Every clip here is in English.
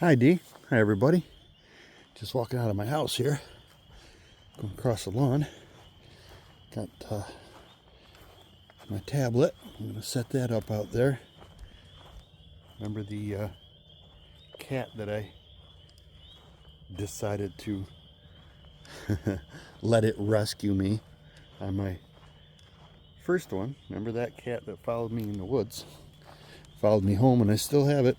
Hi Dee. Hi everybody. Just walking out of my house here. Going across the lawn. Got my tablet. I'm going to set that up out there. Remember the cat that I decided to let it rescue me on my first one. Remember that cat that followed me in the woods? Followed me home, and I still have it.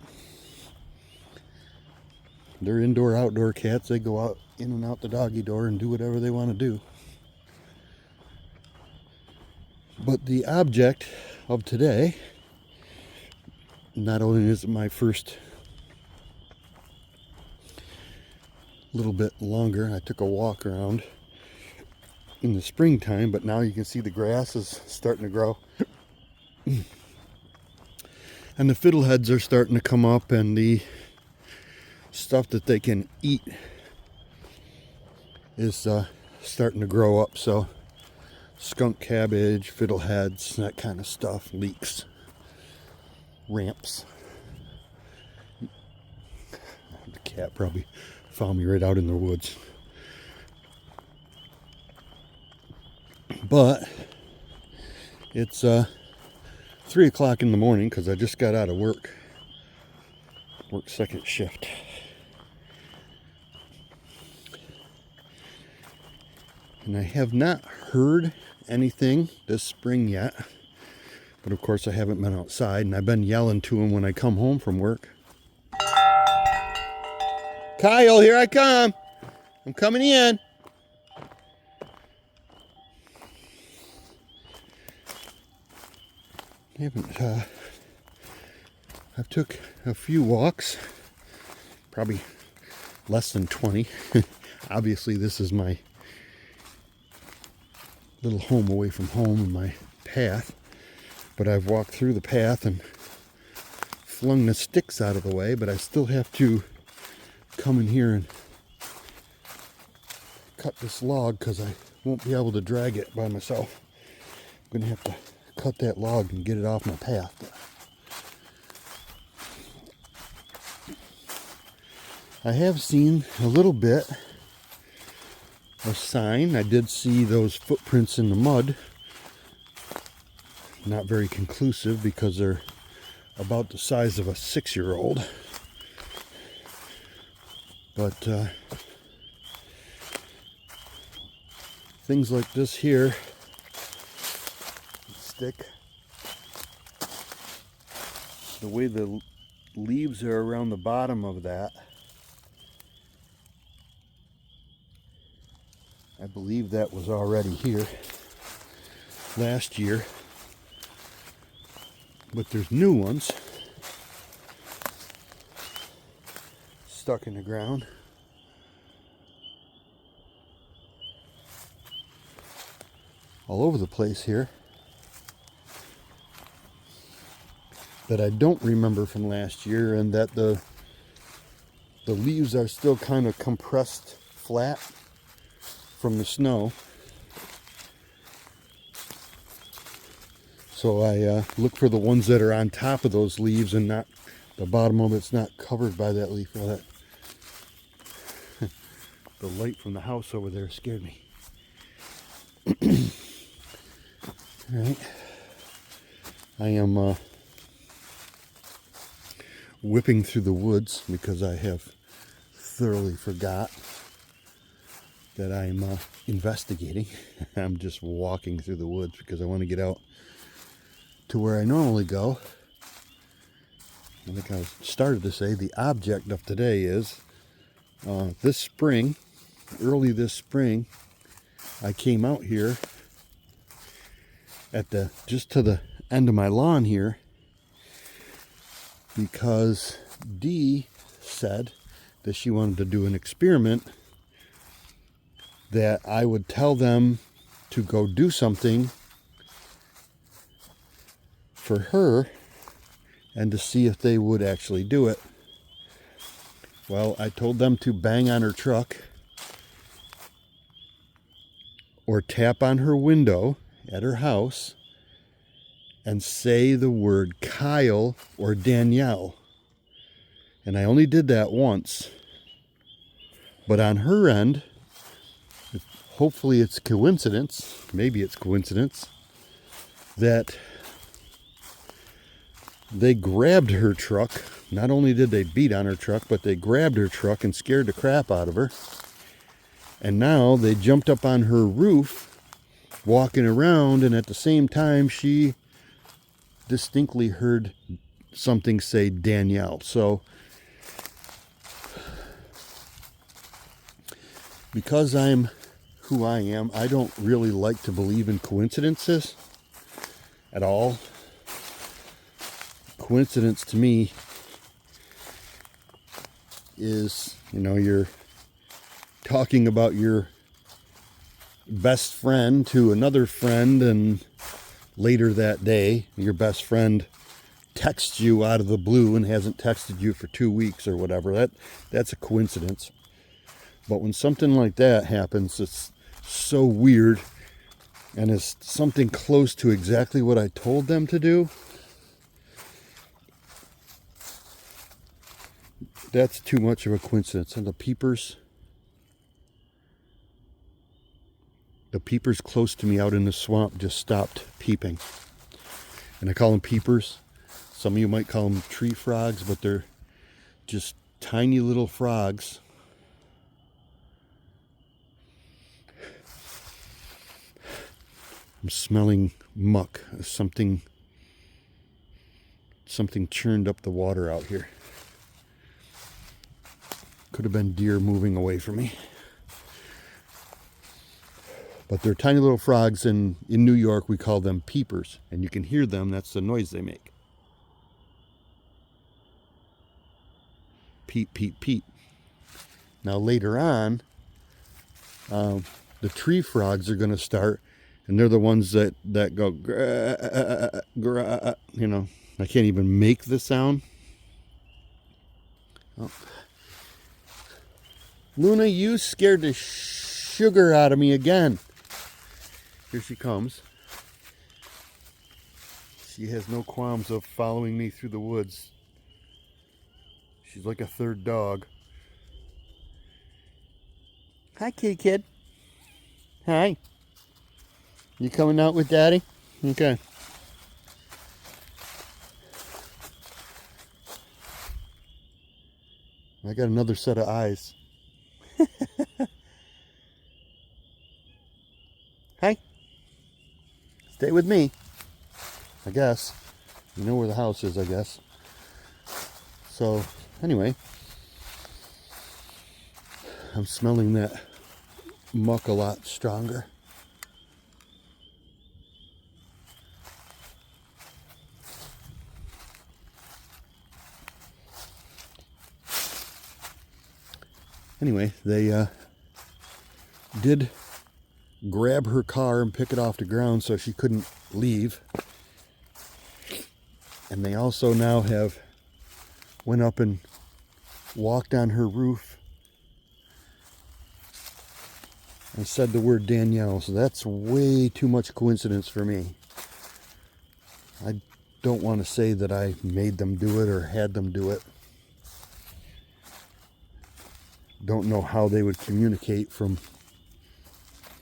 They're indoor, outdoor cats. They go out in and out the doggy door and do whatever they want to do. But the object of today, not only is it my first little bit longer, I took a walk around in the springtime, but now you can see the grass is starting to grow. And the fiddleheads are starting to come up, and the stuff that they can eat is starting to grow up. So skunk cabbage, fiddleheads, that kind of stuff, leeks, ramps. The cat probably found me right out in the woods. But it's 3 o'clock in the morning because I just got out of work second shift. And I have not heard anything this spring yet, but of course I haven't been outside, and I've been yelling to him when I come home from work. Kyle, here I come. I'm coming in. I've took a few walks, probably less than 20. Obviously this is my little home away from home and my path, but I've walked through the path and flung the sticks out of the way, but I still have to come in here and cut this log because I won't be able to drag it by myself. I'm gonna have to cut that log and get it off my path. I have seen a little bit of sign. I did see those footprints in the mud. Not very conclusive because they're about the size of a 6-year-old. But things like this here stick. The way the leaves are around the bottom of that, I believe that was already here last year, but there's new ones stuck in the ground. All over the place here that I don't remember from last year, and that the leaves are still kind of compressed flat from the snow. So I look for the ones that are on top of those leaves and not the bottom of it's not covered by that leaf. Well, that the light from the house over there scared me. All right, I am whipping through the woods because I have thoroughly forgot that I'm investigating. I'm just walking through the woods because I want to get out to where I normally go. I think I started to say the object of today is this spring, early this spring, I came out here at just to the end of my lawn here because Dee said that she wanted to do an experiment, that I would tell them to go do something for her and to see if they would actually do it. Well, I told them to bang on her truck or tap on her window at her house and say the word Kyle or Danielle. And I only did that once. But on her end, hopefully it's coincidence, maybe it's coincidence, that they grabbed her truck. Not only did they beat on her truck, but they grabbed her truck and scared the crap out of her. And now they jumped up on her roof, walking around, and at the same time she distinctly heard something say Danielle. So because I'm who I am, I don't really like to believe in coincidences at all. Coincidence to me is, you're talking about your best friend to another friend, and later that day, your best friend texts you out of the blue and hasn't texted you for 2 weeks or whatever. That's a coincidence. But when something like that happens, it's so weird and is something close to exactly what I told them to do. That's too much of a coincidence. And the peepers close to me out in the swamp just stopped peeping. And I call them peepers. Some of you might call them tree frogs, but they're just tiny little frogs. I'm smelling muck. Something churned up the water out here. Could have been deer moving away from me. But they're tiny little frogs, and in New York we call them peepers. And you can hear them, that's the noise they make. Peep, peep, peep. Now later on, the tree frogs are going to start, and they're the ones that go, I can't even make the sound. Oh. Luna, you scared the sugar out of me again. Here she comes. She has no qualms of following me through the woods. She's like a third dog. Hi, kitty kid. Hi. You coming out with Daddy? Okay. I got another set of eyes. Hi. Stay with me. I guess. You know where the house is, I guess. So, anyway. I'm smelling that muck a lot stronger. Anyway, they did grab her car and pick it off the ground so she couldn't leave. And they also now have went up and walked on her roof and said the word Danielle. So that's way too much coincidence for me. I don't want to say that I made them do it or had them do it. Don't know how they would communicate from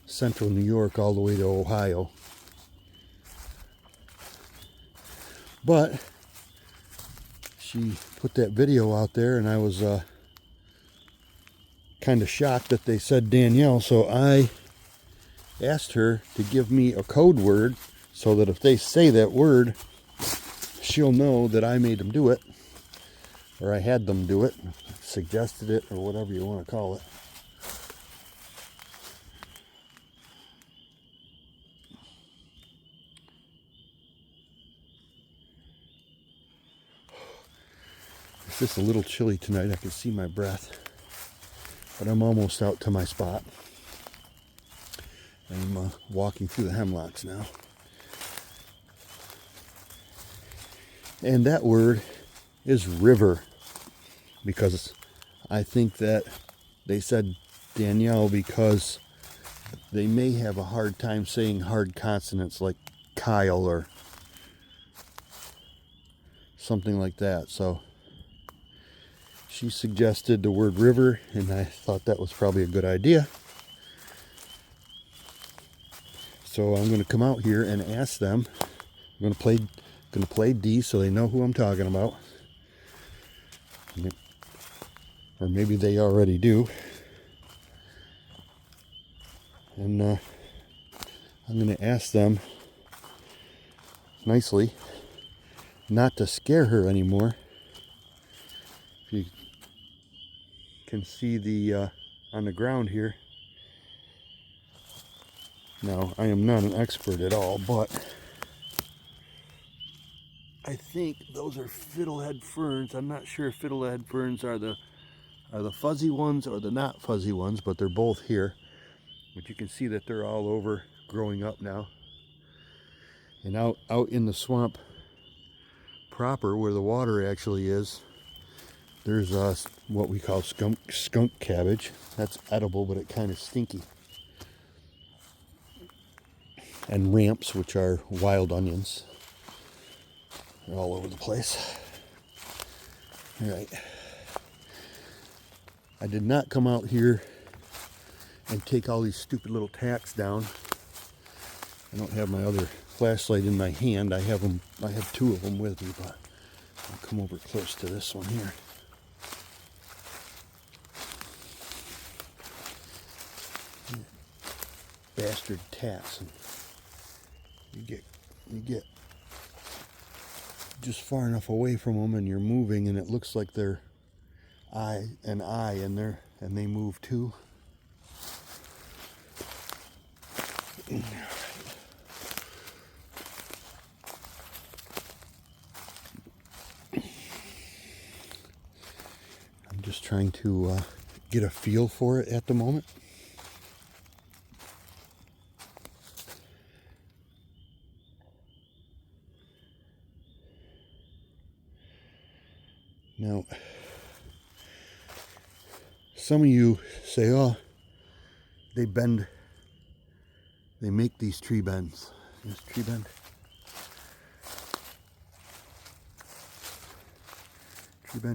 central New York all the way to Ohio. But she put that video out there, and I was kind of shocked that they said Danielle. So I asked her to give me a code word so that if they say that word, she'll know that I made them do it, or I had them do it, suggested it, or whatever you want to call it. It's just a little chilly tonight. I can see my breath, but I'm almost out to my spot. I'm walking through the hemlocks now. And that word is river, because I think that they said Danielle because they may have a hard time saying hard consonants like Kyle or something like that. So she suggested the word river, and I thought that was probably a good idea. So I'm going to come out here and ask them. I'm going to play D so they know who I'm talking about. Or maybe they already do. And I'm going to ask them nicely not to scare her anymore. If you can see the on the ground here. Now, I am not an expert at all, but I think those are fiddlehead ferns. I'm not sure if fiddlehead ferns are the fuzzy ones or the not fuzzy ones, but they're both here. But you can see that they're all over growing up now. And out in the swamp proper, where the water actually is, there's what we call skunk cabbage. That's edible, but it kind of stinky. And ramps, which are wild onions. They're all over the place. All right. I did not come out here and take all these stupid little tacks down. I don't have my other flashlight in my hand. I have two of them with me, but I'll come over close to this one here. Bastard tacks. And you get just far enough away from them and you're moving and it looks like they're an eye in there and they move too. I'm just trying to get a feel for it at the moment. Now, some of you say, oh, they make these tree bends. This tree bend.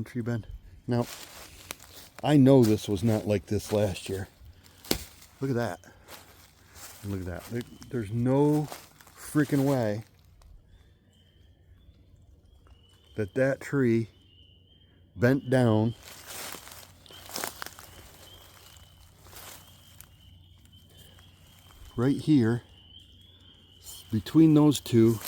Tree bend. Now, I know this was not like this last year. Look at that. Look at that. There's no freaking way that tree bent down right here between those two,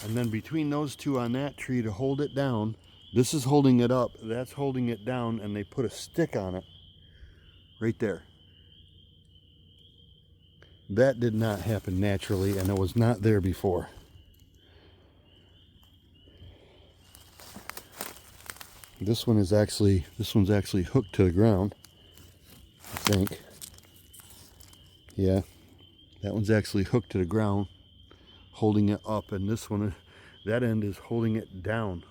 and then between those two on that tree to hold it down. This is holding it up, that's holding it down, and they put a stick on it right there. That did not happen naturally, and it was not there before. This one's actually hooked to the ground, I think. Yeah, that one's actually hooked to the ground, holding it up, and this one, that end is holding it down.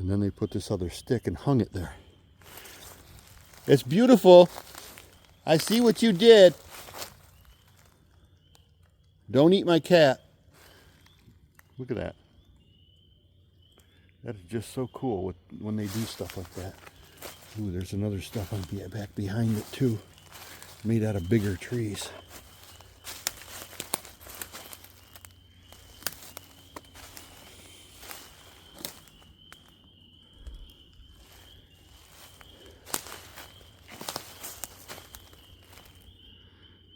And then they put this other stick and hung it there. It's beautiful. I see what you did. Don't eat my cat. Look at that. That is just so cool when they do stuff like that. Ooh, there's another stuff on back behind it too, made out of bigger trees.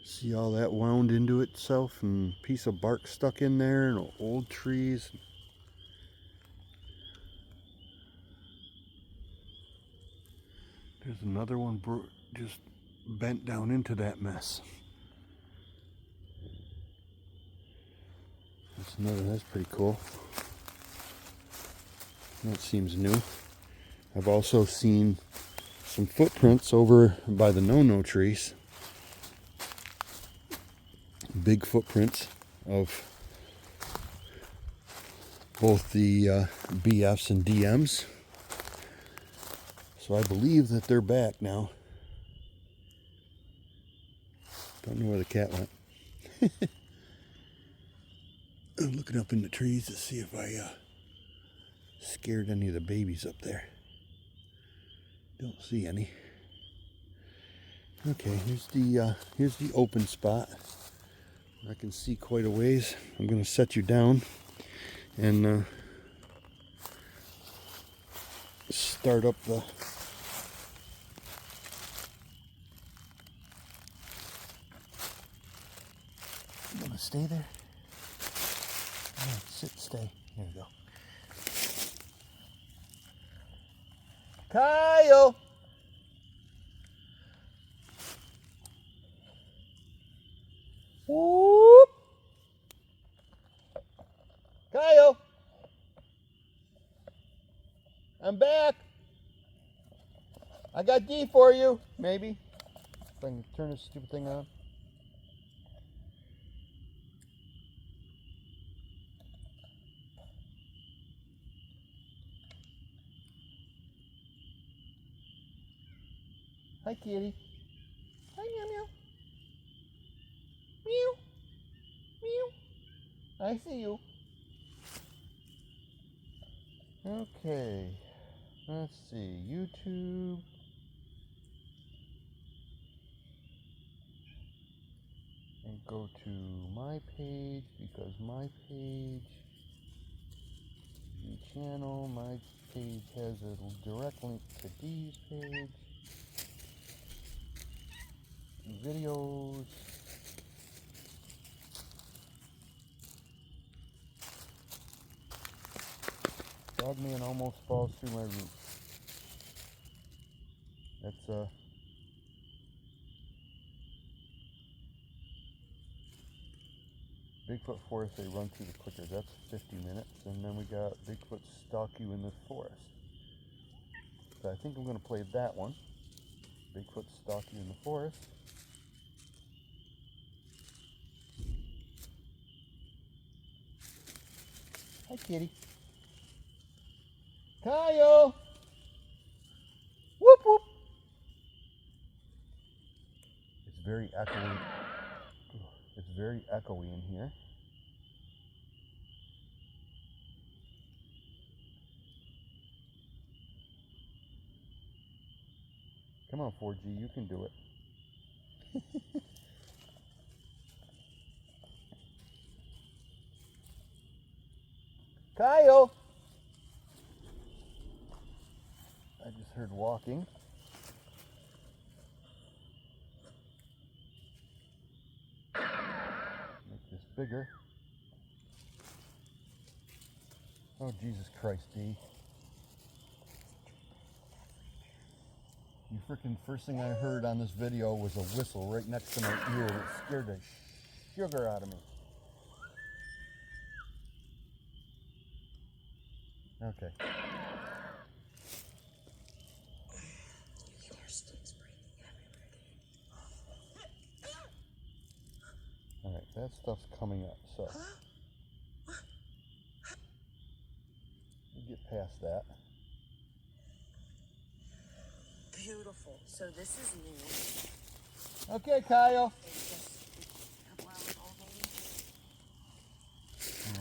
See all that wound into itself and piece of bark stuck in there and old trees. There's another one just bent down into that mess. That's pretty cool. That seems new. I've also seen some footprints over by the no-no trees. Big footprints of both the BFs and DMs. So I believe that they're back now. Don't know where the cat went. I'm looking up in the trees to see if I scared any of the babies up there. Don't see any. Okay, here's the open spot. I can see quite a ways. I'm going to set you down and start up the... You want to stay there? No, sit, stay. There we go. Kyle! Whoop! Kyle! I'm back! I got D for you, maybe. If I can turn this stupid thing on. Hi, kitty. Hi, meow meow. Meow. Meow. I see you. Okay. Let's see. YouTube. And go to my page because my page, the channel, my page has a direct link to Dee's page. Videos. Dogman almost falls through my roof. That's Bigfoot Forest, they run through the clicker. That's 50 minutes. And then we got Bigfoot Stalk You in the Forest. So I think I'm going to play that one. Bigfoot Stalk You in the Forest. Hi, kitty. Kyle! Whoop, whoop. It's very echoey. It's very echoey in here. Come on, 4G, you can do it. Kyle! I just heard walking. Make this bigger. Oh, Jesus Christ, D. The freaking first thing I heard on this video was a whistle right next to my ear, and it scared the sugar out of me. Okay. Alright, that stuff's coming up, so we'll get past that. Beautiful. So this is new. Okay, Kyle.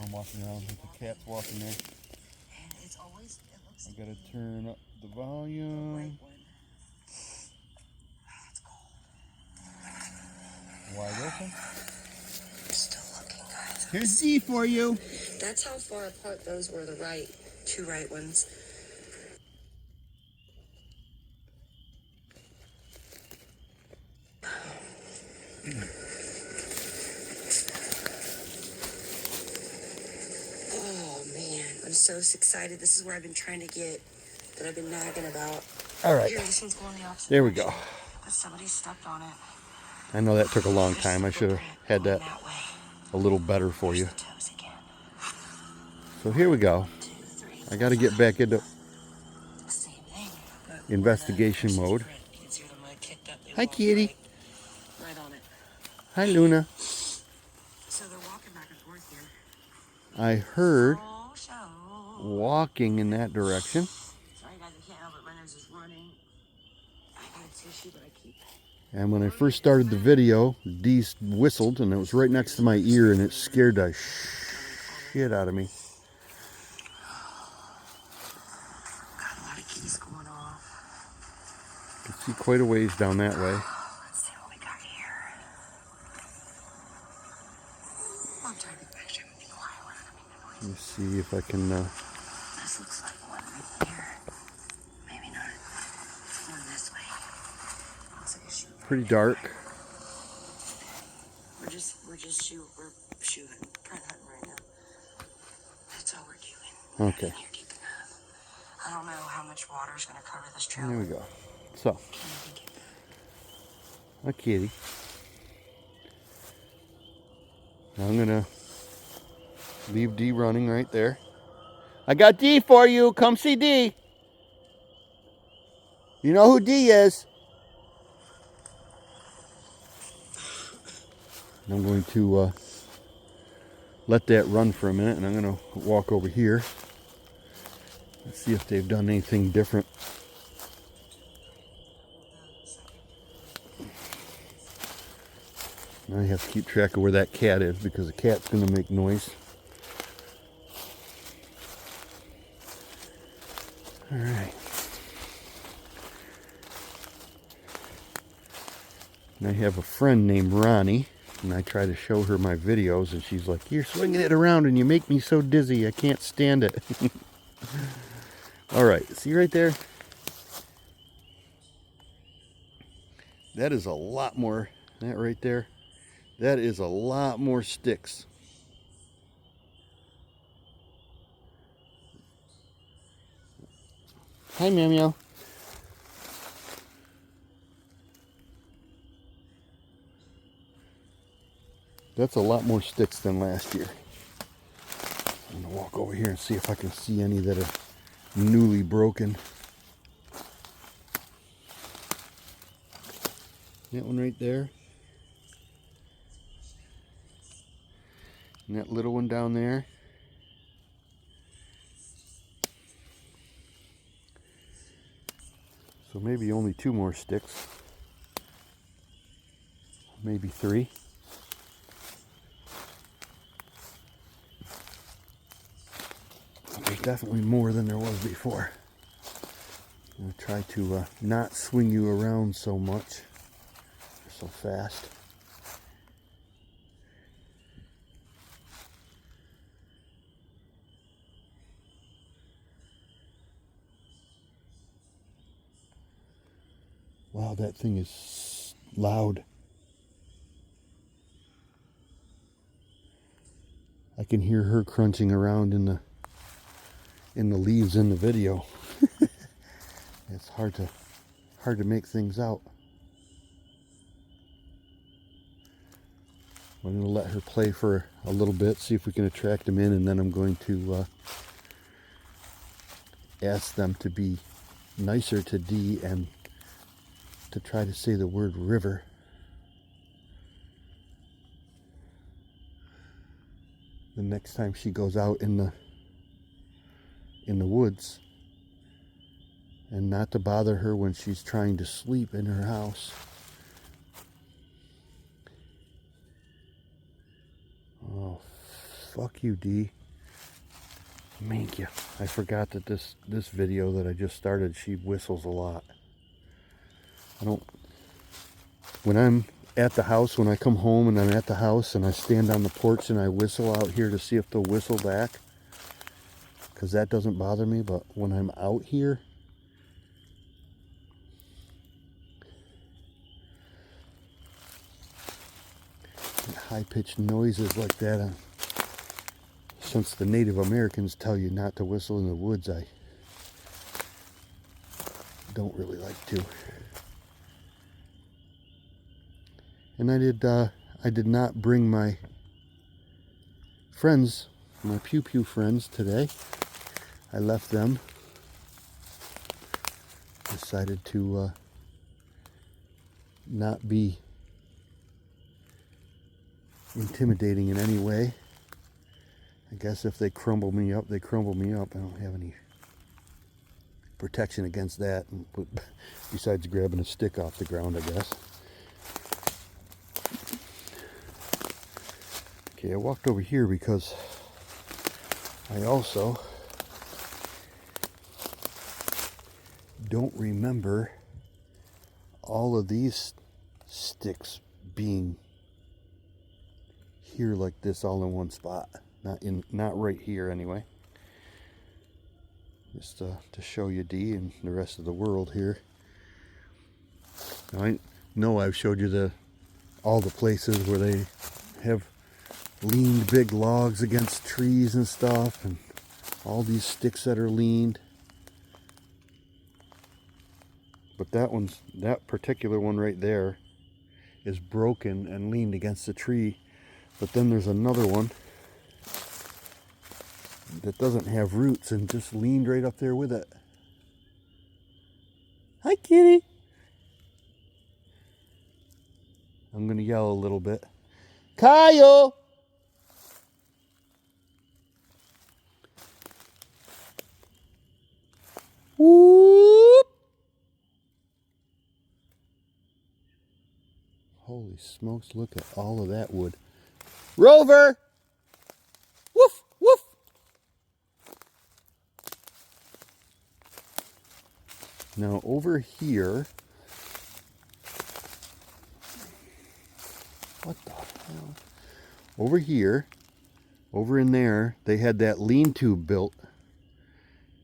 I'm walking around with the cat's walking there. And it's always, it looks I gotta turn up the volume. It's cold. Wide open. We're still looking, guys. Here's D for you. That's how far apart those were, the two right ones. Oh man, I'm so excited. This is where I've been trying to get, that I've been nagging about. All right. Here, this one's going the opposite There we direction. go. But somebody stepped on it. I know that took a long time. I should have had that a little better for you. So here we go. I got to get back into investigation mode. Hi, kitty. Right on it. Hi, Luna. So they're walking back and forth here. I heard Oh, show. walking in that direction. Sorry guys, I can't help it. My nose is running. I got a tissue, but I keep. And when I first started the video, Dee whistled, and it was right next to my ear, and it scared the shit out of me. See quite a ways down that way. Let's see what we got here. I'm trying to actually be quiet. Let me see if I can. This looks like one right here. Maybe not. It's one this way. Looks like a shoe. Pretty dark. We're shooting, print hunting right now. That's all we're doing. Okay. You're keeping up. I don't know how much water's gonna cover this trail. There we go. So, Can't even get that. a kitty. I'm gonna leave D running right there. I got D for you. Come see D. You know who D is. I'm going to let that run for a minute, and I'm going to walk over here. Let's see if they've done anything different. Now I have to keep track of where that cat is because the cat's going to make noise. All right. And I have a friend named Ronnie, and I try to show her my videos, and she's like, "You're swinging it around and you make me so dizzy. I can't stand it." All right, see right there? That is a lot more, that right there, that is a lot more sticks. Hi, Meow Meow. That's a lot more sticks than last year. I'm gonna walk over here and see if I can see any that are newly broken. That one right there. And that little one down there. So maybe only 2 more sticks. Maybe 3. There's definitely more than there was before. I'm going to try to not swing you around so much, so fast. Wow, that thing is loud. I can hear her crunching around in the leaves in the video. It's hard to make things out. I'm going to let her play for a little bit, see if we can attract them in, and then I'm going to ask them to be nicer to Dee and to try to say the word river. The next time she goes out in the woods, and not to bother her when she's trying to sleep in her house. Oh, fuck you, Dee. Thank you. I forgot that this video that I just started, she whistles a lot. When I'm at the house, when I come home and I'm at the house and I stand on the porch and I whistle out here to see if they'll whistle back, because that doesn't bother me, but when I'm out here, high-pitched noises like that, since the Native Americans tell you not to whistle in the woods, I don't really like to. And I did not bring my friends, my Pew Pew friends today. I left them. Decided to not be intimidating in any way. I guess if they crumble me up, they crumble me up. I don't have any protection against that, besides grabbing a stick off the ground, I guess. Okay, I walked over here because I also don't remember all of these sticks being here like this all in one spot. Not right here anyway. Just to show you D and the rest of the world here. Now, I know I've showed you all the places where they have leaned big logs against trees and stuff, and all these sticks that are leaned. But that particular one right there is broken and leaned against the tree. But then there's another one that doesn't have roots and just leaned right up there with it. Hi, kitty. I'm gonna yell a little bit. Kyle! Whoop! Holy smokes, look at all of that wood. Rover! Woof, woof! Now over here, what the hell? Over here, over in there, they had that lean-to built,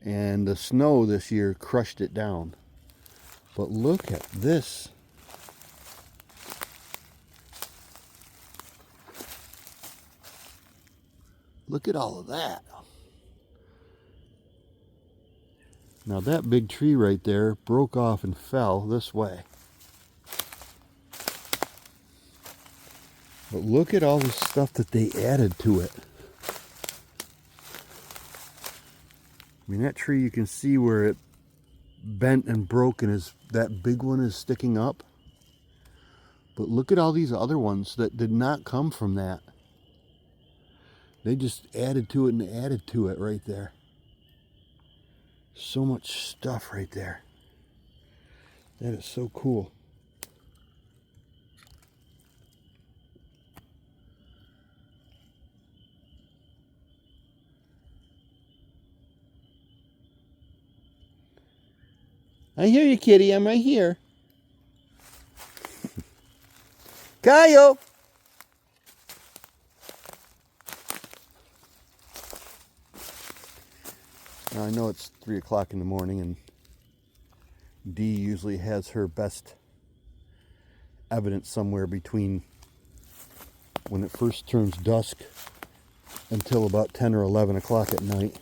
and the snow this year crushed it down. But look at this. Look at all of that. Now that big tree right there broke off and fell this way. But look at all the stuff that they added to it. I mean, that tree, you can see where it bent and broke, and that big one is sticking up. But look at all these other ones that did not come from that. They just added to it and added to it right there. So much stuff right there. That is so cool. I hear you, kitty. I'm right here. Kyle! Now, I know it's 3 o'clock in the morning, and Dee usually has her best evidence somewhere between when it first turns dusk until about 10 or 11 o'clock at night.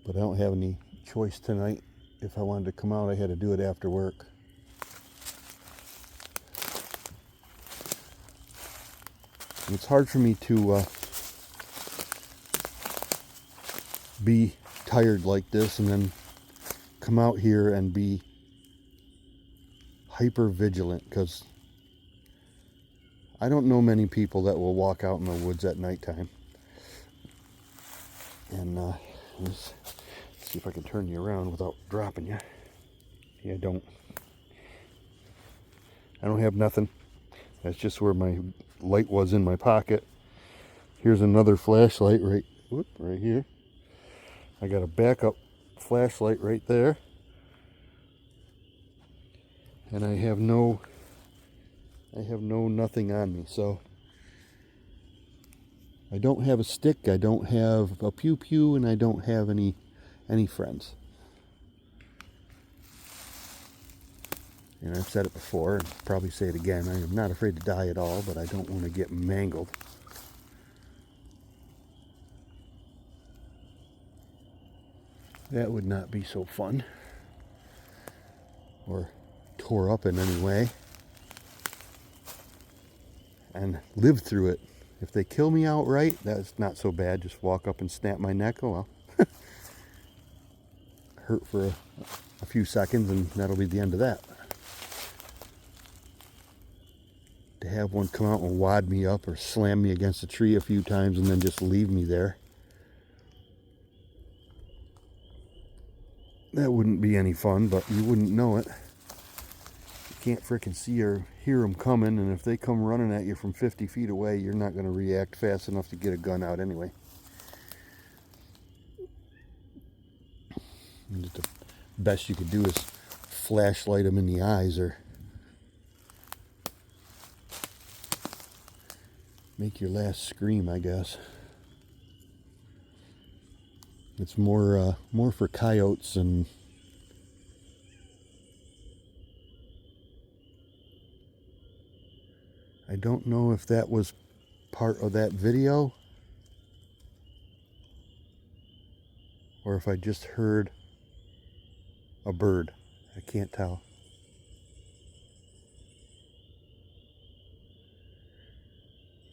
But I don't have any choice tonight. If I wanted to come out, I had to do it after work. And it's hard for me to be tired like this and then come out here and be hyper vigilant, because I don't know many people that will walk out in the woods at nighttime. And let's see if I can turn you around without dropping you. Yeah, I don't have nothing. That's just where my light was in my pocket. Here's another flashlight right here. I got a backup flashlight right there. And I have no nothing on me. So I don't have a stick, I don't have a pew-pew, and I don't have any friends. And I've said it before, and probably say it again, I am not afraid to die at all, but I don't want to get mangled. That would not be so fun. Or tore up in any way. And live through it. If they kill me outright, that's not so bad. Just walk up and snap my neck. Oh well. Hurt for a few seconds, and that'll be the end of that. To have one come out and wad me up or slam me against a tree a few times and then just leave me there, that wouldn't be any fun, but you wouldn't know it. You can't frickin' see or hear them coming, and if they come running at you from 50 feet away, you're not going to react fast enough to get a gun out anyway. And the best you could do is flashlight them in the eyes or make your last scream, I guess. It's more for coyotes and I don't know if that was part of that video or if I just heard a bird. I can't tell.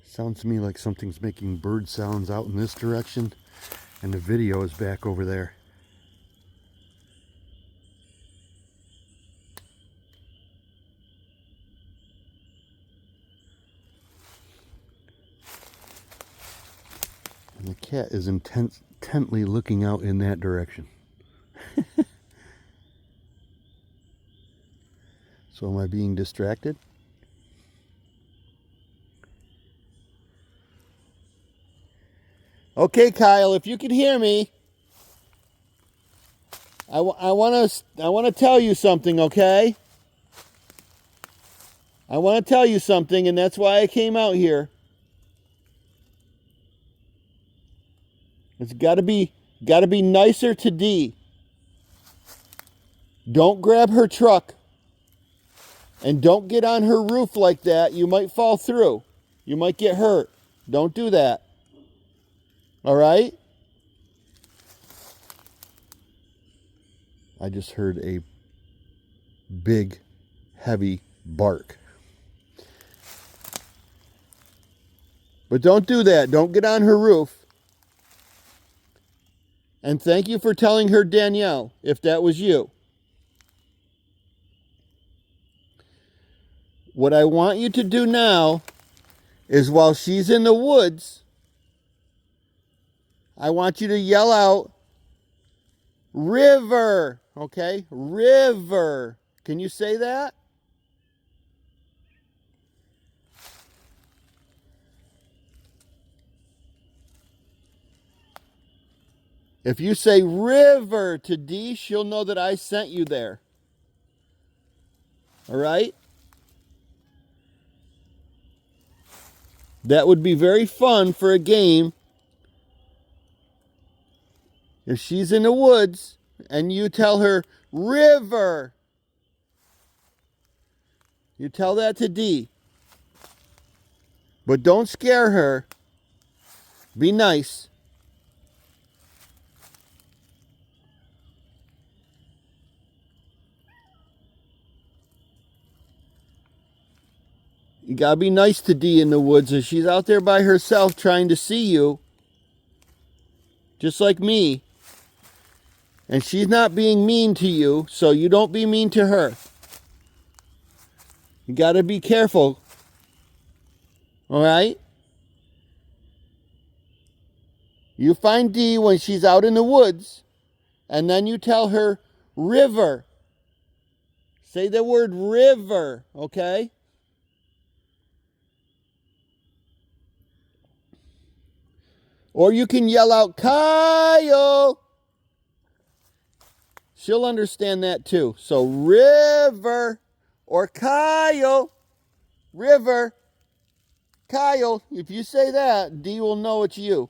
Sounds to me like something's making bird sounds out in this direction and the video is back over there. And the cat is intently looking out in that direction. So am I being distracted? Okay, Kyle, if you can hear me, I want to tell you something, okay? I want to tell you something, and that's why I came out here. It's got to be nicer to Dee. Don't grab her truck. And don't get on her roof like that. You might fall through. You might get hurt. Don't do that. All right? I just heard a big, heavy bark. But don't do that. Don't get on her roof. And thank you for telling her Danielle, if that was you. What I want you to do now is while she's in the woods, I want you to yell out, river, okay? River. Can you say that? If you say river to Dee, she'll know that I sent you there. All right? That would be very fun for a game. If she's in the woods and you tell her, river. You tell that to Dee. But don't scare her. Be nice. You gotta be nice to Dee in the woods if she's out there by herself trying to see you. Just like me. And she's not being mean to you, so you don't be mean to her. You gotta be careful. All right? You find Dee when she's out in the woods, and then you tell her, river. Say the word river, okay? Or you can yell out, Kyle. She'll understand that too. So river or Kyle, river, Kyle. If you say that, Dee will know it's you.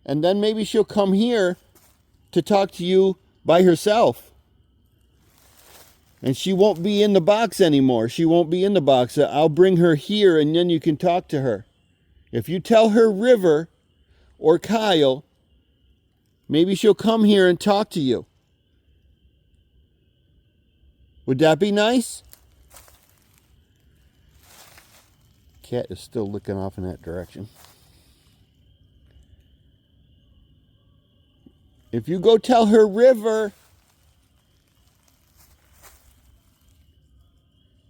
And then maybe she'll come here to talk to you by herself. And she won't be in the box anymore. She won't be in the box. I'll bring her here and then you can talk to her. If you tell her River or Kyle, maybe she'll come here and talk to you. Would that be nice? Cat is still looking off in that direction. If you go tell her River,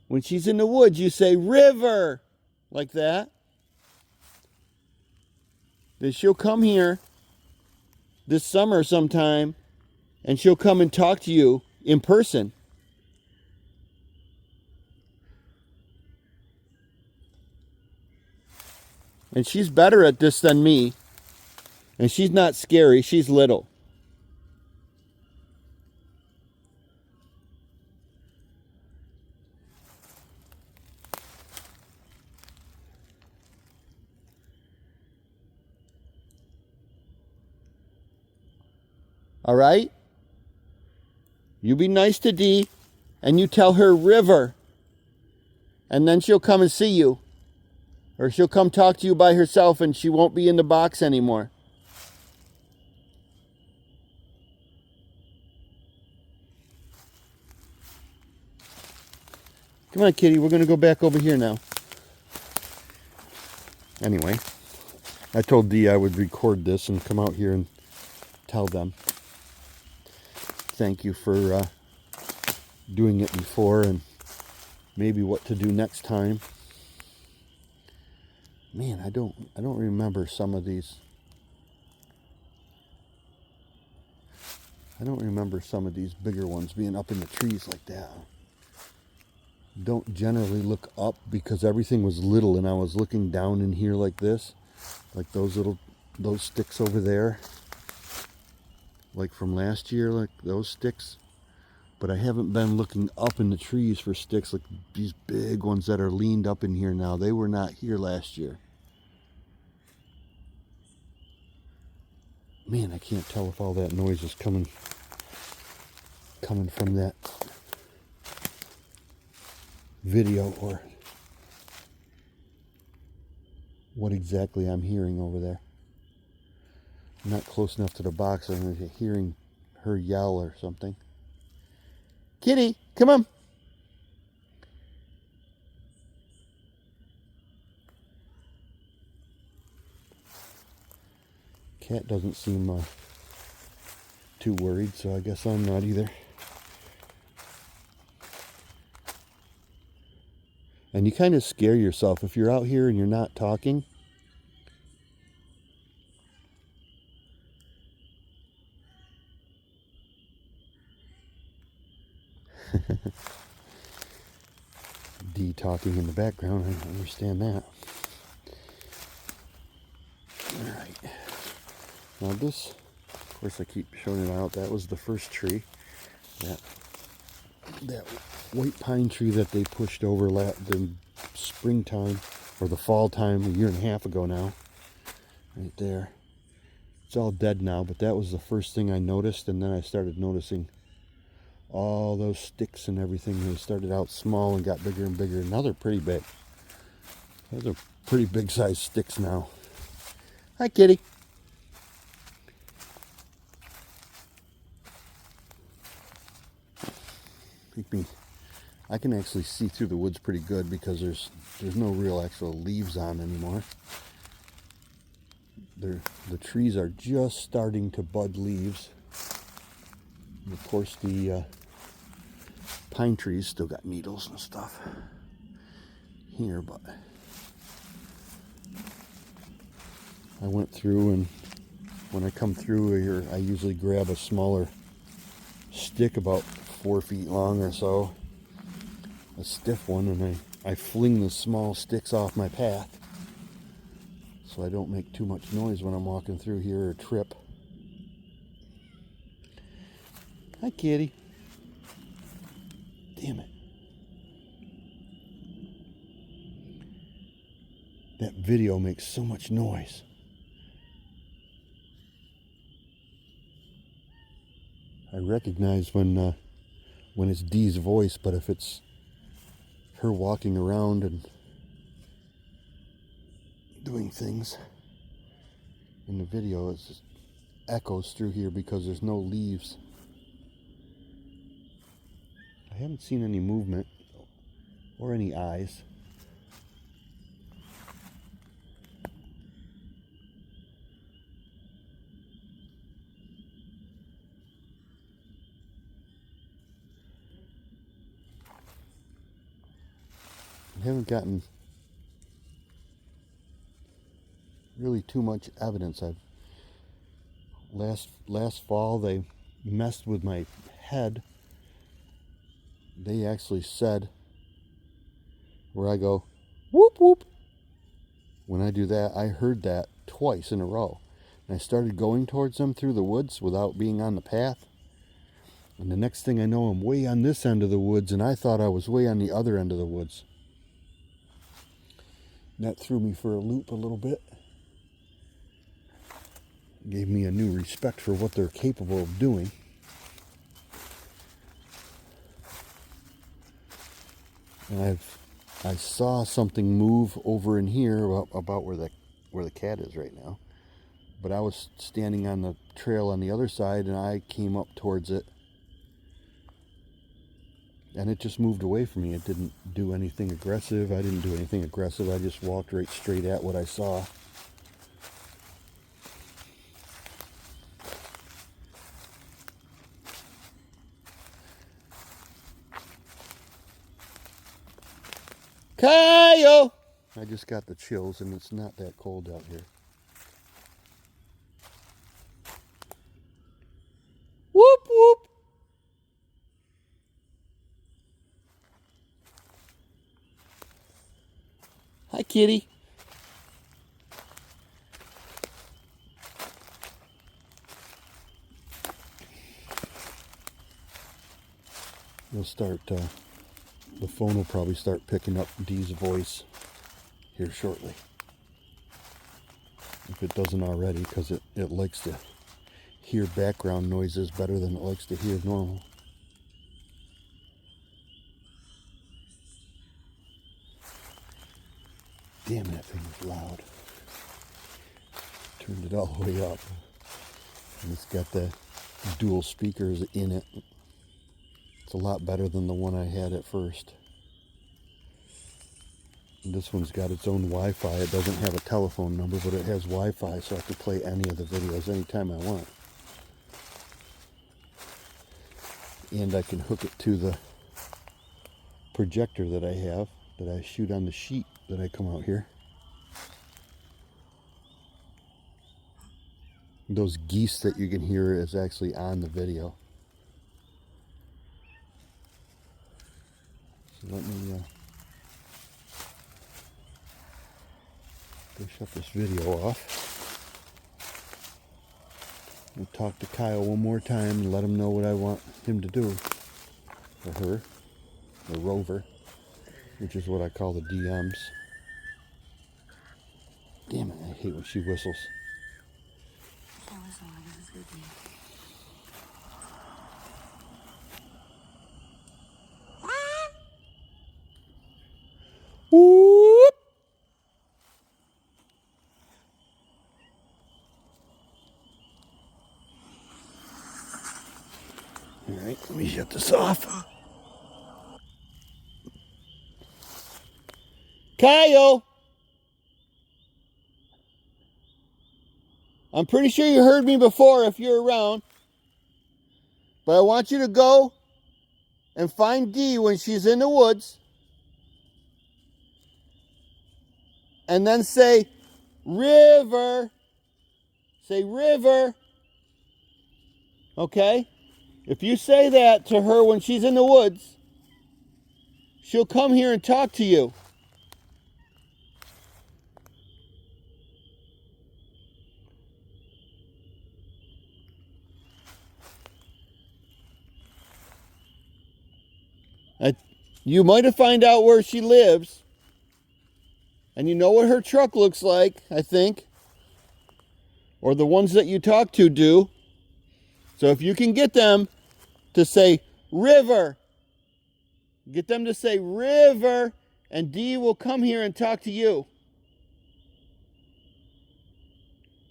when she's in the woods, you say River, like that. Then she'll come here this summer sometime, and she'll come and talk to you in person. And she's better at this than me. And she's not scary. She's little. All right? You be nice to Dee, and you tell her River. And then she'll come and see you. Or she'll come talk to you by herself and she won't be in the box anymore. Come on, kitty. We're going to go back over here now. Anyway, I told Dee I would record this and come out here and tell them. Thank you for doing it before and maybe what to do next time. Man, I don't remember some of these. I don't remember some of these bigger ones being up in the trees like that. Don't generally look up because everything was little and I was looking down in here like this. Like those sticks over there. Like from last year, like those sticks. But I haven't been looking up in the trees for sticks like these big ones that are leaned up in here now. They were not here last year. Man, I can't tell if all that noise is coming from that video or what exactly I'm hearing over there. I'm not close enough to the box. I'm hearing her yell or something. Kitty, come on. Cat doesn't seem too worried, so I guess I'm not either. And you kind of scare yourself if you're out here and you're not talking. Dee talking in the background, I understand that. Alright. Now this, of course I keep showing it out, that was the first tree. That white pine tree that they pushed over the springtime, or the fall time, a year and a half ago now. Right there. It's all dead now, but that was the first thing I noticed, and then I started noticing all those sticks and everything. They started out small and got bigger and bigger. Now they're pretty big. Those are pretty big sized sticks now. Hi, kitty. I can actually see through the woods pretty good because there's no real actual leaves on anymore. The trees are just starting to bud leaves. And of course the pine trees still got needles and stuff here, but I went through, and when I come through here I usually grab a smaller stick about 4 feet long or so, a stiff one, and I fling the small sticks off my path so I don't make too much noise when I'm walking through here or trip. Hi, kitty. Damn it. That video makes so much noise. I recognize when it's Dee's voice, but if it's her walking around and doing things in the video, it just echoes through here because there's no leaves. I haven't seen any movement or any eyes. I haven't gotten really too much evidence. Last fall they messed with my head. They actually said, where I go whoop whoop, when I do that, I heard that twice in a row, and I started going towards them through the woods without being on the path, and the next thing I know I'm way on this end of the woods, and I thought I was way on the other end of the woods. That threw me for a loop a little bit. Gave me a new respect for what they're capable of doing. And I saw something move over in here about where the cat is right now. But I was standing on the trail on the other side, and I came up towards it, and it just moved away from me. It didn't do anything aggressive. I didn't do anything aggressive. I just walked right straight at what I saw. Kyle! I just got the chills, and it's not that cold out here. Whoop, whoop. Hi, kitty. We'll start, the phone will probably start picking up Dee's voice here shortly. If it doesn't already, because it likes to hear background noises better than it likes to hear normal. Damn, that thing is loud. Turned it all the way up. And it's got the dual speakers in it. It's a lot better than the one I had at first. And this one's got its own Wi-Fi. It doesn't have a telephone number, but it has Wi-Fi, so I can play any of the videos anytime I want. And I can hook it to the projector that I have, that I shoot on the sheet that I come out here. Those geese that you can hear is actually on the video. So let me go shut this video off. I'll talk to Kyle one more time and let him know what I want him to do. Or her. Or Rover. Which is what I call the DMs. Damn it, I hate when she whistles. Whoop! Alright, let me shut this off. Kyle! I'm pretty sure you heard me before if you're around. But I want you to go and find Dee when she's in the woods. And then say, river. Say, river. Okay? If you say that to her when she's in the woods, she'll come here and talk to you. You might have found out where she lives. And you know what her truck looks like, I think. Or the ones that you talk to do. So if you can get them to say, river. Get them to say, river. And Dee will come here and talk to you.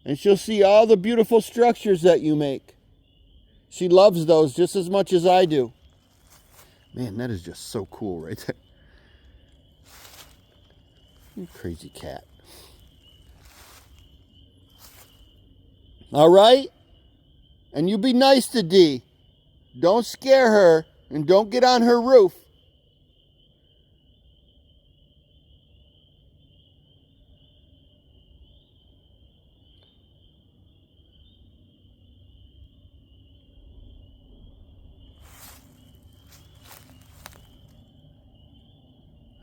And she'll see all the beautiful structures that you make. She loves those just as much as I do. Man, that is just so cool right there. You crazy cat. All right? And you be nice to Dee. Don't scare her and don't get on her roof.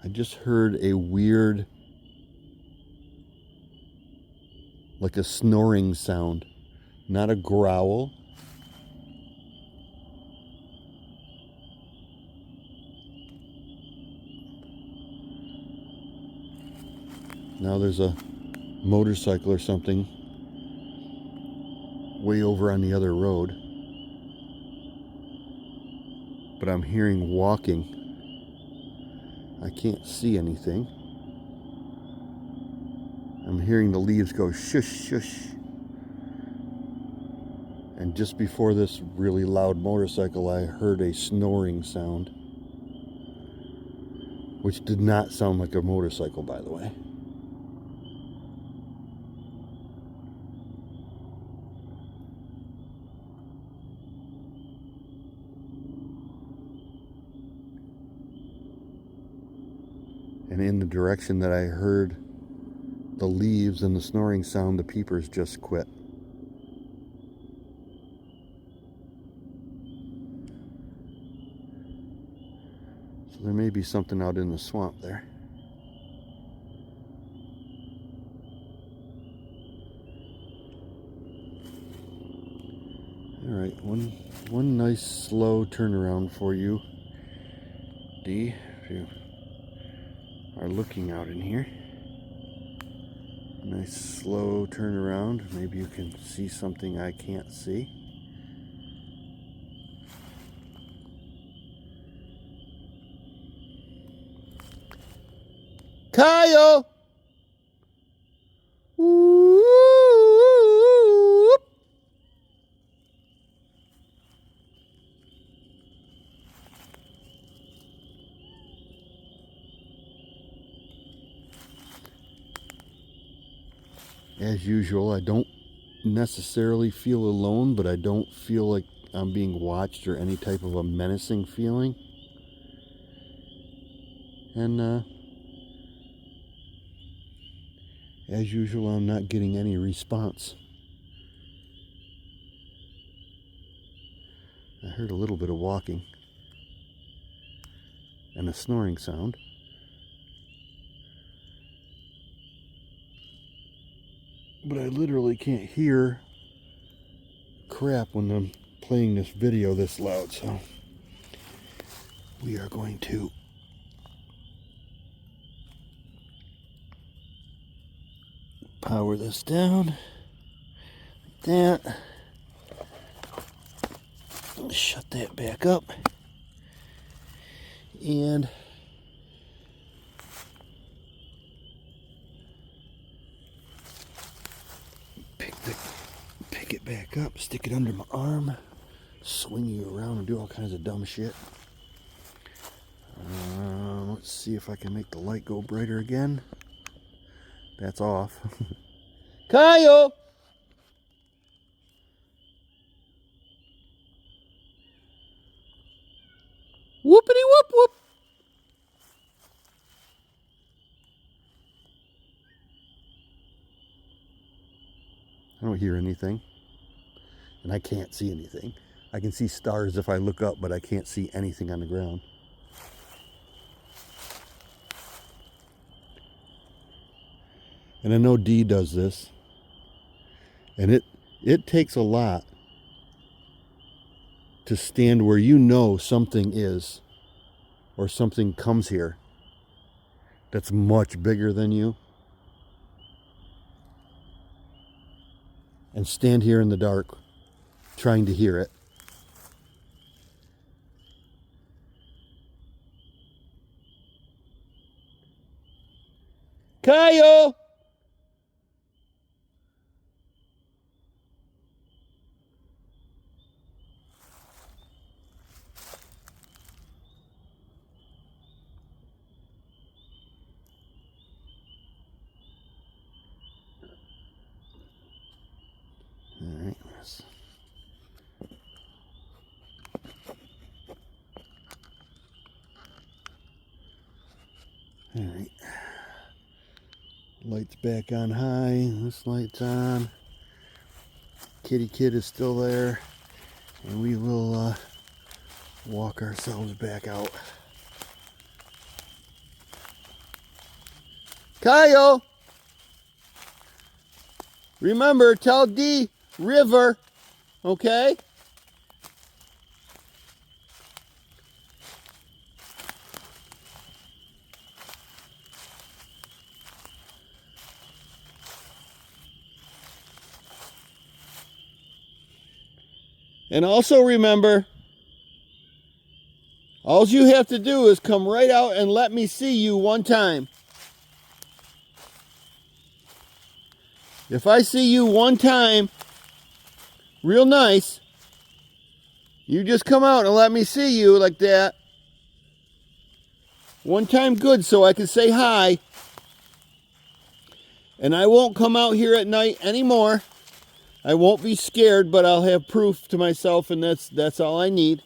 I just heard a weird, like a snoring sound. Not a growl. Now there's a motorcycle or something way over on the other road. But I'm hearing walking. I can't see anything. I'm hearing the leaves go shush, shush. And just before this really loud motorcycle, I heard a snoring sound, which did not sound like a motorcycle, by the way. And in the direction that I heard the leaves and the snoring sound, the peepers just quit. So there may be something out in the swamp there. All right, one nice slow turnaround for you, D, if you are looking out in here. Nice slow turnaround. Maybe you can see something I can't see. Kyle! Whoop! As usual, I don't necessarily feel alone, but I don't feel like I'm being watched or any type of a menacing feeling. And as usual, I'm not getting any response. I heard a little bit of walking and a snoring sound. But I literally can't hear crap when I'm playing this video this loud, so we are going to power this down like that. Shut that back up. And pick it back up, stick it under my arm, swing you around and do all kinds of dumb shit. Let's see if I can make the light go brighter again. That's off. Kyle! Whoopity whoop whoop! I don't hear anything. And I can't see anything. I can see stars if I look up, but I can't see anything on the ground. And I know D does this. And it takes a lot to stand where you know something is or something comes here that's much bigger than you and stand here in the dark trying to hear it. Kyle! All right, let's... All right. Light's back on high. This light's on. Kitty Kid is still there. And we will walk ourselves back out. Kyle! Remember, tell D river, okay? And also remember, all you have to do is come right out and let me see you one time. If I see you one time, real nice, you just come out and let me see you like that. One time good so I can say hi. And I won't come out here at night anymore. I won't be scared, but I'll have proof to myself, and that's all I need.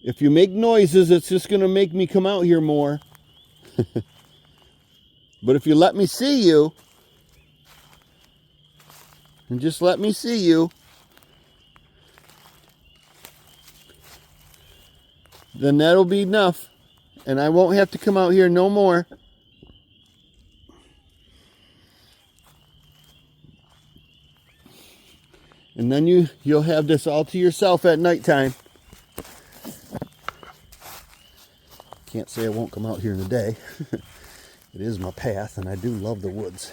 If you make noises, it's just going to make me come out here more. But if you let me see you, and just let me see you, then that'll be enough. And I won't have to come out here no more. And then you'll have this all to yourself at nighttime. Can't say I won't come out here in the day. It is my path, and I do love the woods.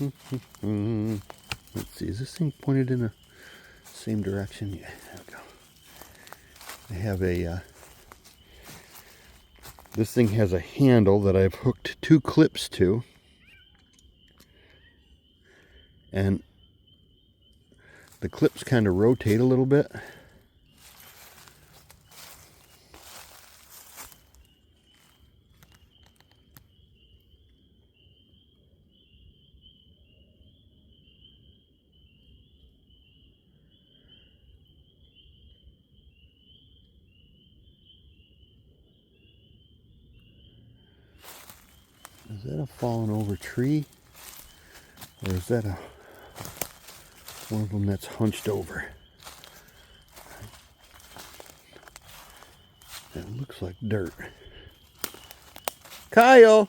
Let's see, is this thing pointed in the same direction? Yeah, there we go. I have a, this thing has a handle that I've hooked 2 clips to. And the clips kind of rotate a little bit. Is that a fallen over tree? Or is that one of them that's hunched over? That looks like dirt. Kyle!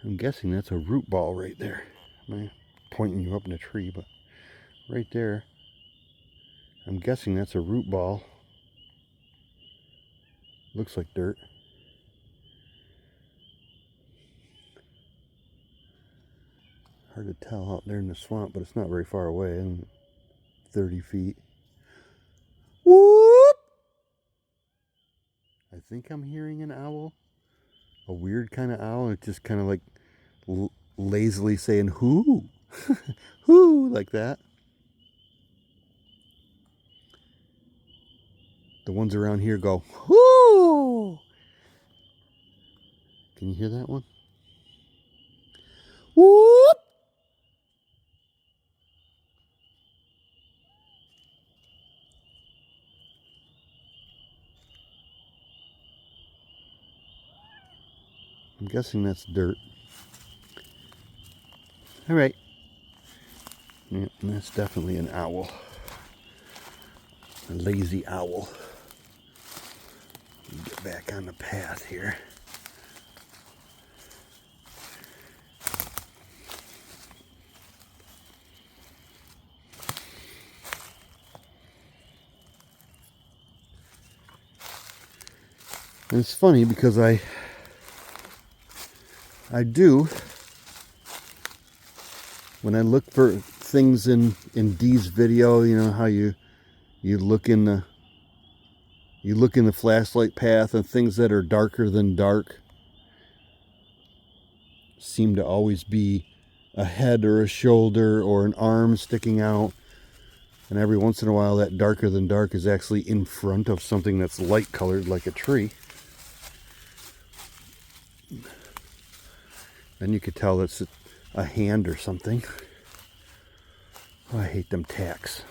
I'm guessing that's a root ball right there. I'm pointing you up in a tree, but right there, I'm guessing that's a root ball. Looks like dirt. Hard to tell out there in the swamp, but it's not very far away. 30 feet. Whoop! I think I'm hearing an owl. A weird kind of owl. It's just kind of like lazily saying, "Whoo!" "Whoo!" like that. The ones around here go, "Whoo!" Can you hear that one? Whoop! I'm guessing that's dirt. All right. Yeah, that's definitely an owl. A lazy owl. Get back on the path here. And it's funny because I do, when I look for things in Dee's video, you know how you look in the flashlight path, and things that are darker than dark seem to always be a head or a shoulder or an arm sticking out. And every once in a while that darker than dark is actually in front of something that's light colored like a tree. Then you could tell it's a hand or something. Oh, I hate them tacks.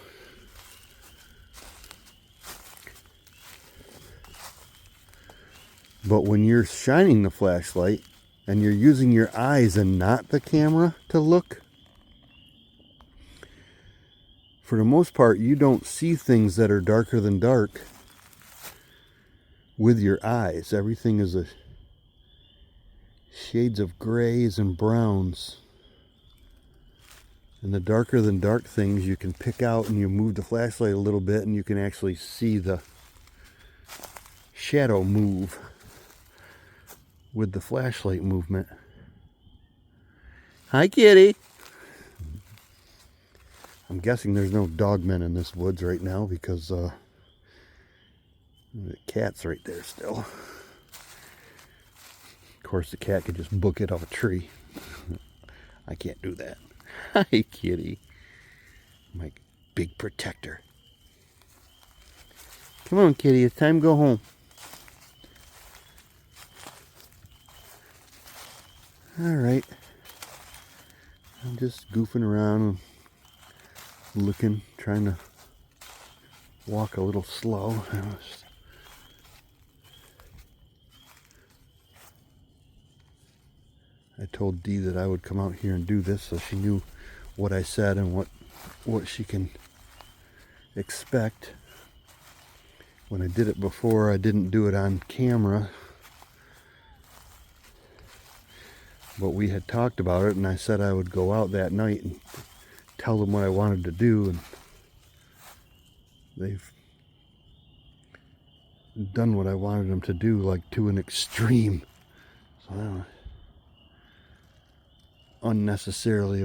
But when you're shining the flashlight and you're using your eyes and not the camera to look, for the most part, you don't see things that are darker than dark with your eyes. Everything is shades of grays and browns. And the darker than dark things you can pick out, and you move the flashlight a little bit and you can actually see the shadow move with the flashlight movement. Hi, kitty. I'm guessing there's no dogmen in this woods right now because the cat's right there still. Of course, the cat could just book it off a tree. I can't do that. Hi, kitty. My big protector. Come on, kitty. It's time to go home. All right. I'm just goofing around, looking, trying to walk a little slow. I told Dee that I would come out here and do this so she knew what I said and what she can expect. When I did it before, I didn't do it on camera, but we had talked about it, and I said I would go out that night and tell them what I wanted to do, and they've done what I wanted them to do, like to an extreme. So unnecessarily,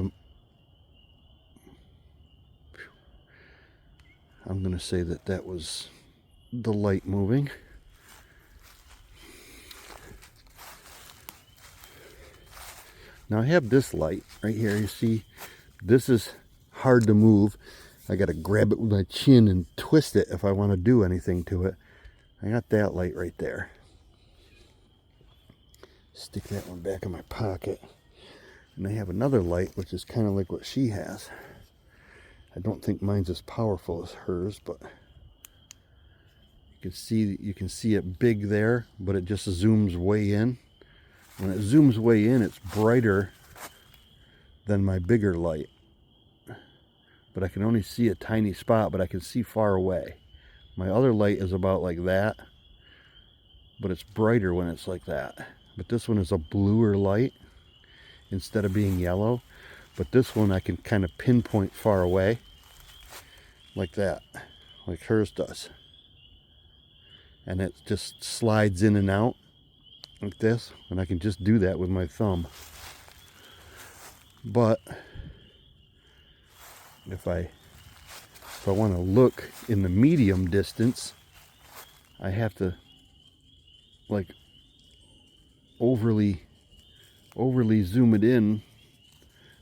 I'm going to say that was the light moving. Now I have this light right here. You see, this is hard to move. I got to grab it with my chin and twist it if I want to do anything to it. I got that light right there. Stick that one back in my pocket. And I have another light, which is kind of like what she has. I don't think mine's as powerful as hers, but you can see it big there, but it just zooms way in. When it zooms way in, it's brighter than my bigger light. But I can only see a tiny spot, but I can see far away. My other light is about like that, but it's brighter when it's like that. But this one is a bluer light instead of being yellow. But this one I can kind of pinpoint far away, like that, like hers does. And it just slides in and out like this, and I can just do that with my thumb. But if I want to look in the medium distance, I have to like overly zoom it in,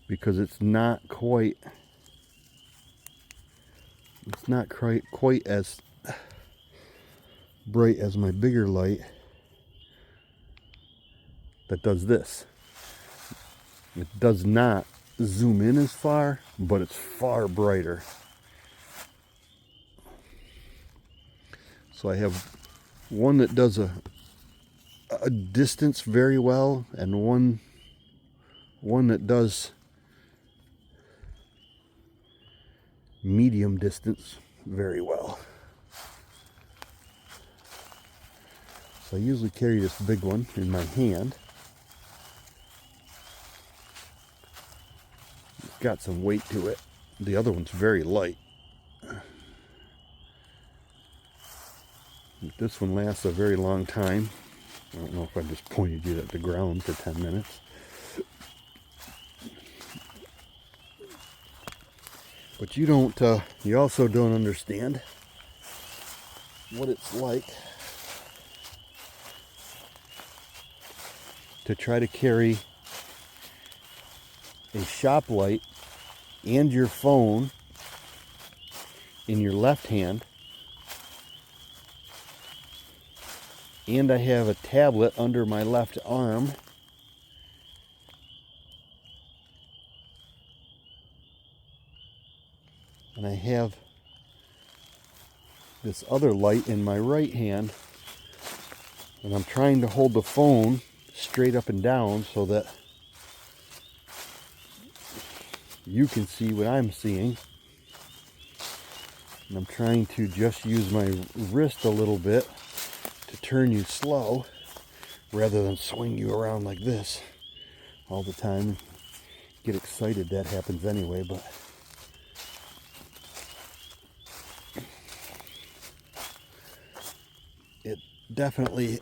because it's not quite as bright as my bigger light that does this. It does not zoom in as far, but it's far brighter. So I have one that does a distance very well, and one that does medium distance very well. So I usually carry this big one in my hand. It's got some weight to it. The other one's very light. This one lasts a very long time. I don't know if I just pointed you at the ground for 10 minutes. But you also don't understand what it's like to try to carry a shop light and your phone in your left hand, and I have a tablet under my left arm, and I have this other light in my right hand, and I'm trying to hold the phone straight up and down so that you can see what I'm seeing. And I'm trying to just use my wrist a little bit to turn you slow rather than swing you around like this all the time. get excited that happens anyway, but it definitely,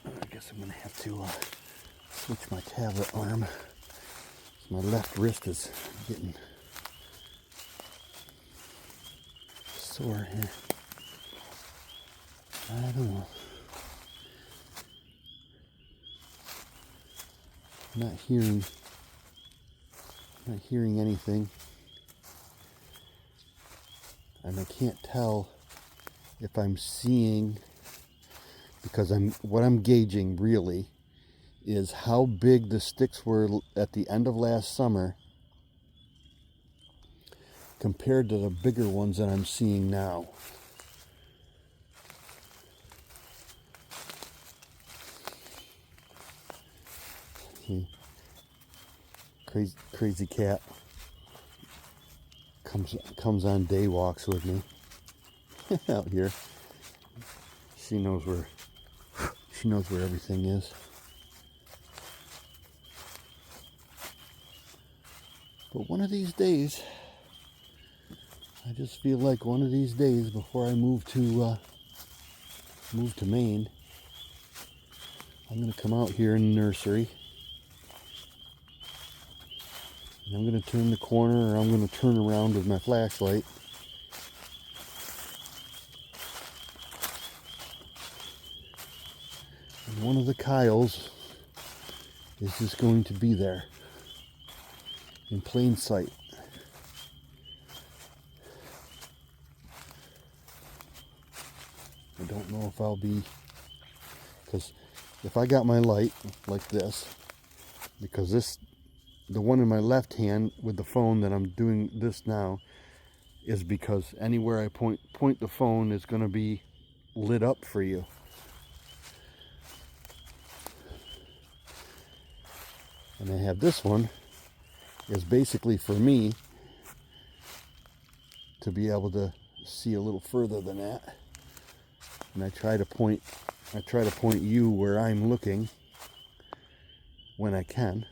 I guess I'm going to have to switch my tablet arm. My left wrist is getting sore here. I don't know. I'm not hearing anything. And I can't tell if I'm seeing, because what I'm gauging really is how big the sticks were at the end of last summer compared to the bigger ones that I'm seeing now. See, crazy cat comes on day walks with me out here. She knows where everything is. But one of these days, I just feel like one of these days before I move to Maine, I'm gonna come out here in the nursery. And I'm gonna turn the corner, or I'm gonna turn around with my flashlight. And one of the Kyles is just going to be there in plain sight. I don't know if I'll be, because if I got my light like this, because the one in my left hand with the phone that I'm doing this now is because anywhere I point the phone is going to be lit up for you. And I have this one is basically for me to be able to see a little further than that. And I try to point you where I'm looking when I can.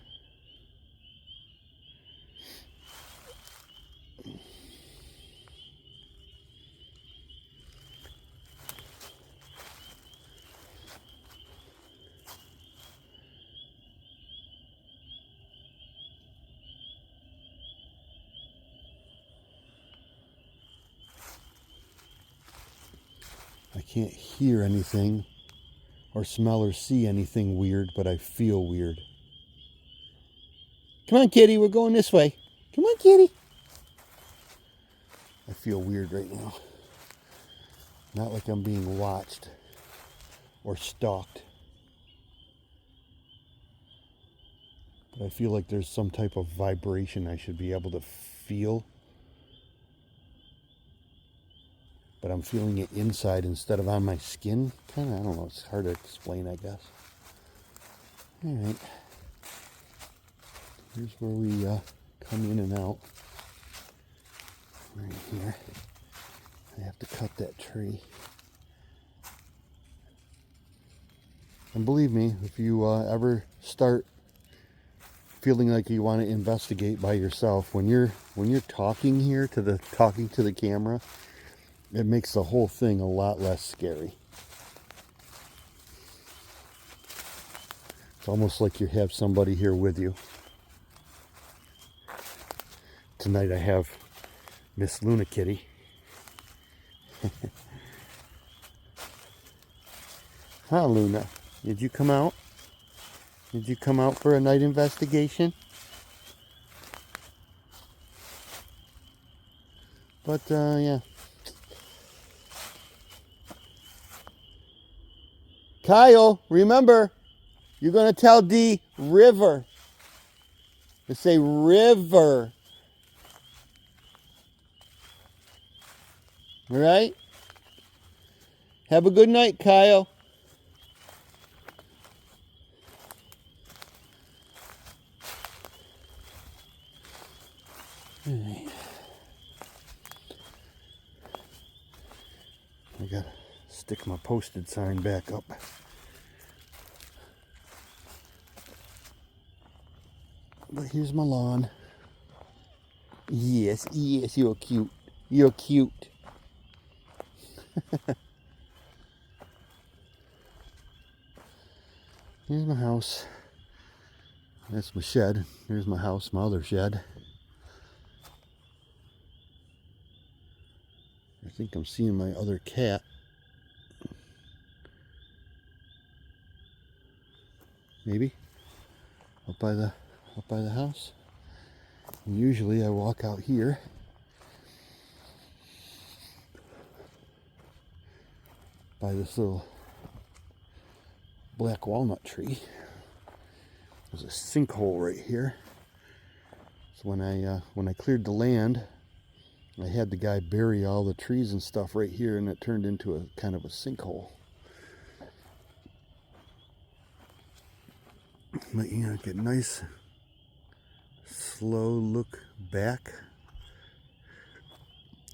I can't hear anything or smell or see anything weird, but I feel weird. Come on, kitty, we're going this way. Come on, kitty. I feel weird right now. Not like I'm being watched or stalked. But I feel like there's some type of vibration I should be able to feel. But I'm feeling it inside instead of on my skin. Kind of, I don't know, it's hard to explain, I guess. Alright. Here's where we come in and out. Right here. I have to cut that tree. And believe me, if you ever start feeling like you want to investigate by yourself, when you're talking here talking to the camera, it makes the whole thing a lot less scary. It's almost like you have somebody here with you. Tonight I have Miss Luna Kitty. Huh, Luna? Did you come out? Did you come out for a night investigation? But, yeah. Kyle, remember, you're going to tell D river. You say river. All right? Have a good night, Kyle. All right. I got to stick my posted sign back up. But here's my lawn. Yes, yes, you're cute. You're cute. Here's my house. That's my shed. Here's my house, my other shed. I think I'm seeing my other cat. Maybe up by the house. And usually I walk out here by this little black walnut tree. There's a sinkhole right here. So when I cleared the land, I had the guy bury all the trees and stuff right here, and it turned into a kind of a sinkhole. But you know, get a nice slow look back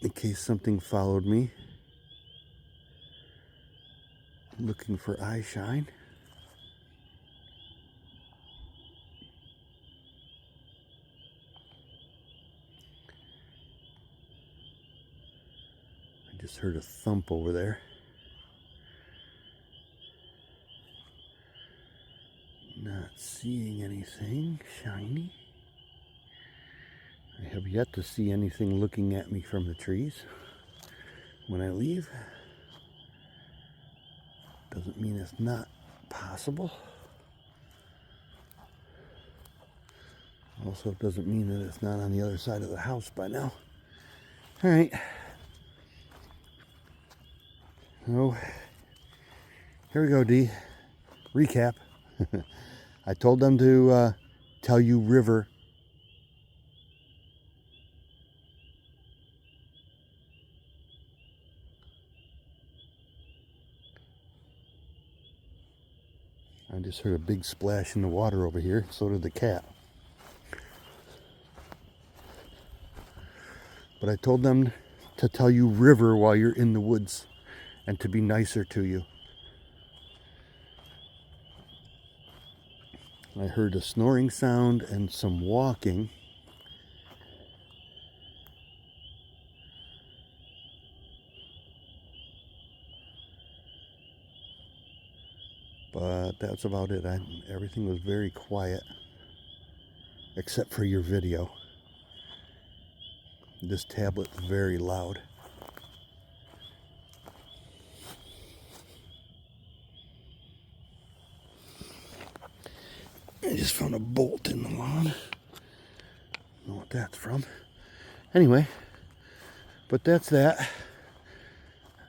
in case something followed me looking for eye shine. I just heard a thump over there. Not seeing anything shiny. I have yet to see anything looking at me from the trees when I leave. Doesn't mean it's not possible. Also, it doesn't mean that it's not on the other side of the house by now. All right. So, here we go, D. Recap. I told them to tell you river. I just heard a big splash in the water over here. So did the cat. But I told them to tell you river while you're in the woods and to be nicer to you. I heard a snoring sound and some walking. But that's about it. Everything was very quiet except for your video. This tablet's very loud. I just found a bolt in the lawn. I don't know what that's from. Anyway, but that's that.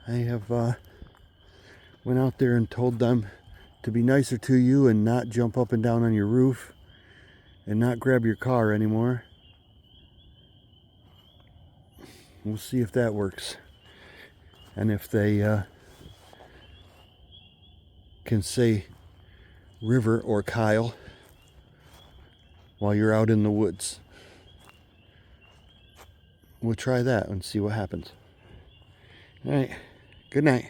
I have went out there and told them to be nicer to you and not jump up and down on your roof and not grab your car anymore. We'll see if that works. And if they can say River or Kyle while you're out in the woods. We'll try that and see what happens. All right. Good night.